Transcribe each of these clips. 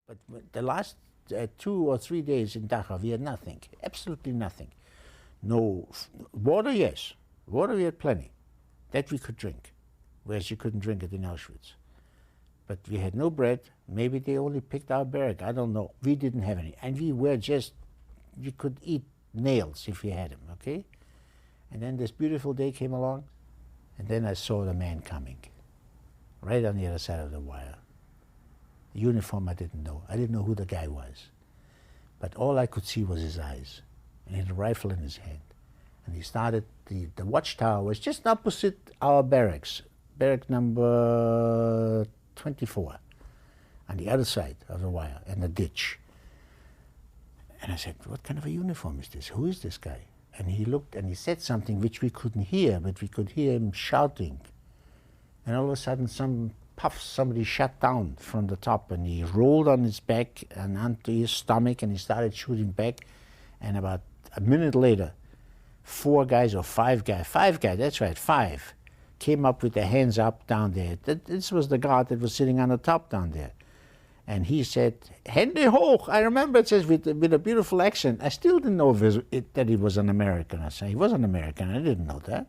But the last 2 or 3 days in Dachau, we had nothing, absolutely nothing. No water, yes. Water we had plenty. That we could drink, whereas you couldn't drink it in Auschwitz. But we had no bread. Maybe they only picked our barrack. I don't know. We didn't have any. And we were just, we could eat nails if we had them, okay? And then this beautiful day came along, and then I saw the man coming, right on the other side of the wire. The uniform I didn't know. I didn't know who the guy was. But all I could see was his eyes. And he had a rifle in his hand. And he started, the watchtower was just opposite our barracks, barrack number 24, on the other side of the wire, in the ditch. And I said, what kind of a uniform is this? Who is this guy? And he looked and he said something which we couldn't hear, but we could hear him shouting. And all of a sudden somebody shot down from the top, and he rolled on his back and onto his stomach, and he started shooting back. And about a minute later, 4 guys or 5 guys, that's right, 5, came up with their hands up down there. This was the guard that was sitting on the top down there. And he said, Hände hoch. I remember it says with a beautiful accent. I still didn't know that he was an American. I said, he was an American. I didn't know that.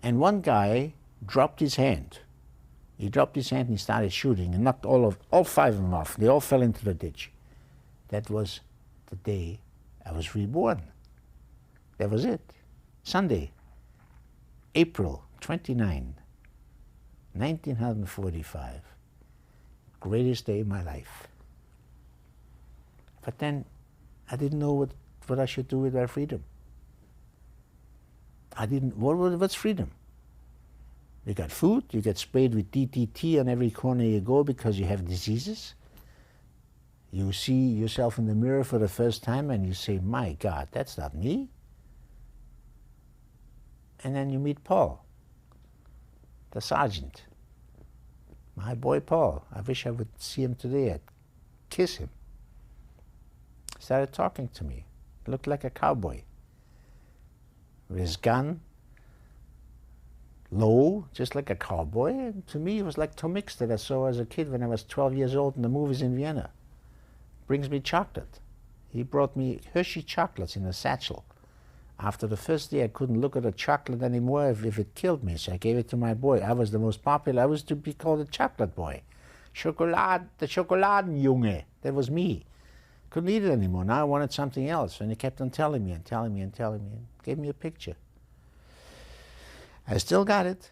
And one guy dropped his hand. He dropped his hand and he started shooting and knocked all 5 of them off. They all fell into the ditch. That was the day I was reborn. That was it. Sunday, April 29, 1945. Greatest day of my life. But then I didn't know what I should do with my freedom. What's freedom? You got food, you get sprayed with DDT on every corner you go because you have diseases. You see yourself in the mirror for the first time and you say, my God, that's not me. And then you meet Paul, the sergeant. My boy Paul. I wish I would see him today. I'd kiss him. He started talking to me. He looked like a cowboy. With his gun, low, just like a cowboy. And to me, it was like Tom Mix that I saw as a kid when I was 12 years old in the movies in Vienna. Brings me chocolate. He brought me Hershey chocolates in a satchel. After the first day, I couldn't look at a chocolate anymore if it killed me, so I gave it to my boy. I was the most popular. I was to be called a chocolate boy. The Schokoladenjunge. That was me. Couldn't eat it anymore. Now I wanted something else, and he kept on telling me and telling me and telling me, and gave me a picture. I still got it.